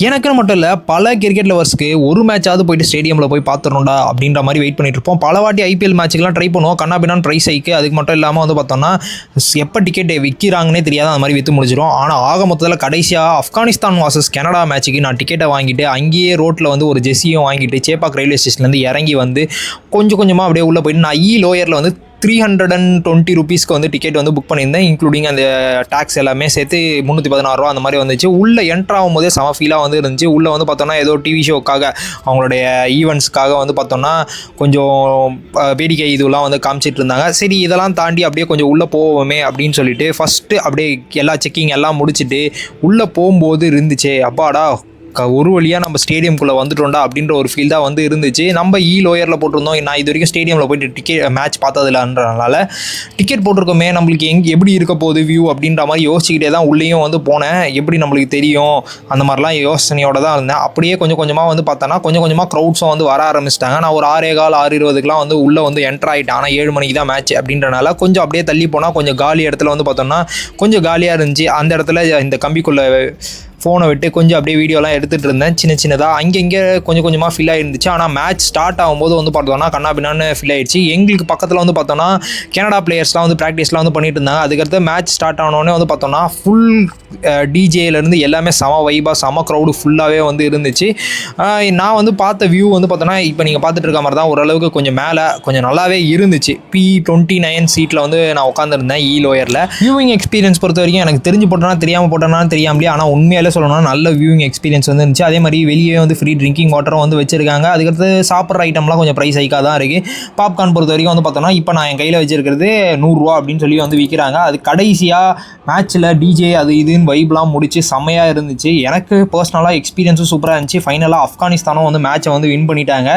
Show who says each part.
Speaker 1: எனக்குன்னு மட்டும் இல்லை, பல கிரிக்கெட் லவர்ஸ்க்கு ஒரு மேட்சாவது போயிட்டு ஸ்டேடியமில் போய் பார்த்துடணும்டா அப்படின்ற மாதிரி வெயிட் பண்ணிட்டு இருப்போம். பல வாட்டி ஐபிஎல் மேட்ச்சுக்கெலாம் ட்ரை பண்ணுவோம். கண்ணாபின்னான்னு ப்ரைஸ் ஹைக்கு. அதுக்கு மட்டும் இல்லாமல் வந்து பார்த்தோம்னா எப்போ டிக்கெட் விற்கிறாங்கன்னே தெரியாது, அந்த மாதிரி விற்று முடிச்சிடும். ஆனால் ஆக மொத்தத்தில் கடைசியாக ஆப்கானிஸ்தான் வாசஸ் கனடா மேட்ச்சுக்கு நான் டிக்கெட்டை வாங்கிட்டு அங்கேயே ரோட்டில் வந்து ஒரு ஜெர்சியும் வாங்கிட்டு சேப்பாக் ரயில்வே ஸ்டேஷன்லேருந்து இறங்கி வந்து கொஞ்சம் கொஞ்சமாக அப்படியே உள்ளே போயிட்டு நான் லோயரில் வந்து 320 ரூபீஸ்க்கு வந்து டிக்கெட் வந்து புக் பண்ணியிருந்தேன். இன்க்ளூடிங் அந்த டேக்ஸ் எல்லாமே சேர்த்து 316 ரூபா அந்த மாதிரி வந்துச்சு. உள்ளே என்ட்ரு ஆகும் போதே செம ஃபீலாக வந்து இருந்துச்சு. உள்ளே வந்து பார்த்தோன்னா ஏதோ டிவி ஷோக்காக அவங்களுடைய ஈவெண்ட்ஸ்க்காக வந்து பார்த்தோன்னா கொஞ்சம் வேடிக்கை இதுலாம் வந்து காமிச்சிட்டு இருந்தாங்க. சரி, இதெல்லாம் தாண்டி அப்படியே கொஞ்சம் உள்ளே போவோமே அப்படின்னு சொல்லிட்டு ஃபஸ்ட்டு அப்படியே எல்லா செக்கிங் எல்லாம் முடிச்சுட்டு உள்ளே போகும்போது இருந்துச்சு, அப்பாடா ஒரு வழியாக நம்ம ஸ்டேடியம்குள்ளே வந்துட்டோம்டா அப்படின்ற ஒரு ஃபீல் தான் வந்து இருந்துச்சு. நம்ம லோயரில் போட்டிருந்தோம். நான் இது வரைக்கும் ஸ்டேடியமில் போய்ட்டு மேட்ச் பார்த்ததில்லன்றனால டிக்கெட் போட்டிருக்கோமே, நம்மளுக்கு எப்படி இருக்க போகுது வியூ அப்படின்ற மாதிரி யோசிச்சுக்கிட்டே தான் உள்ளேயும் வந்து போனேன். எப்படி நம்மளுக்கு தெரியும் அந்த மாதிரிலாம் யோசனையோடு தான் இருந்தேன். அப்படியே கொஞ்சம் கொஞ்சமாக வந்து பார்த்தோன்னா கொஞ்சம் கொஞ்சமாக க்ரௌட்ஸும் வந்து வர ஆரம்பிச்சிட்டாங்க. நான் ஒரு 6:15 வந்து உள்ளே வந்து என்ட்ரு ஆகிட்டேன். ஆனால் 7 மணிக்கு தான் மேட்ச் அப்படின்றனால கொஞ்சம் அப்படியே தள்ளி போனால் கொஞ்சம் காலி இடத்துல வந்து பார்த்தோன்னா கொஞ்சம் காலியாக இருந்துச்சு. அந்த இடத்துல இந்த கம்பிக்குள்ளே ஃபோனை விட்டு கொஞ்சம் அப்படியே வீடியோலாம் எடுத்துகிட்டு இருந்தேன். சின்னதாக அங்கங்கே கொஞ்சம் கொஞ்சமாக ஃபில் ஆகிருந்துச்சு. ஆனால் மேட்ச் ஸ்டார்ட் ஆகும்போது வந்து பார்த்தோன்னா கண்ணாபின்னான்னு ஃபில் ஆகிடுச்சு. எங்களுக்கு பக்கத்தில் வந்து பார்த்தோன்னா கனடா பிளேயர்ஸ்லாம் வந்து ப்ராக்டிஸ்லாம் வந்து பண்ணிட்டு இருந்தாங்க. அதுக்கடுத்து மேட்ச் ஸ்டார்ட் ஆனோடனே வந்து பார்த்தோன்னா ஃபுல் டிஜேலேருந்து எல்லாமே செம வைபாக செம க்ரௌடு ஃபுல்லாகவே வந்து இருந்துச்சு. நான் வந்து பார்த்த வியூ வந்து பார்த்தோன்னா இப்போ நீங்கள் பார்த்துட்டு இருக்க மாதிரி தான் ஓரளவுக்கு கொஞ்சம் மேலே கொஞ்சம் நல்லாவே இருந்துச்சு. P29 சீட்டில் வந்து நான் உட்காந்துருந்தேன் லோயரில். வியூவிங் எக்ஸ்பீரியன்ஸ் பொறுத்த வரைக்கும் எனக்கு தெரிஞ்சு போட்டோன்னா தெரியாமல் போட்டோன்னான்னு தெரியாமலே, ஆனால் உண்மையிலே சொல்லணும்னா நல்ல வியூவிங் எக்ஸ்பீரியன்ஸ் வந்து இருந்துச்சு. அதே மாதிரி வெளியே வந்து ஃப்ரீ ட்ரிங்கிங் வாட்டரும் வந்து வச்சிருக்காங்க. அதுக்கடுத்து சாப்பிட்ற ஐட்டம்லாம் கொஞ்சம் ப்ரைஸ் ஹைக்காக தான் இருக்குது. பாப்கார்ன் பொறுத்த வரைக்கும் வந்து பார்த்தோன்னா இப்போ நான் என் கையில் வச்சிருக்கிறது 100 ரூபா அப்படின்னு சொல்லி வந்து விற்கிறாங்க. அது கடைசியாக மேட்ச்சில் டிஜே அது இதுன்னு வைப்லாம் முடிச்சு செம்மையாக இருந்துச்சு. எனக்கு பர்சனலாக எக்ஸ்பீரியன்ஸும் சூப்பராக இருந்துச்சு. ஃபைனலாக ஆப்கானிஸ்தானும் வந்து மேட்சை வந்து வின் பண்ணிட்டாங்க.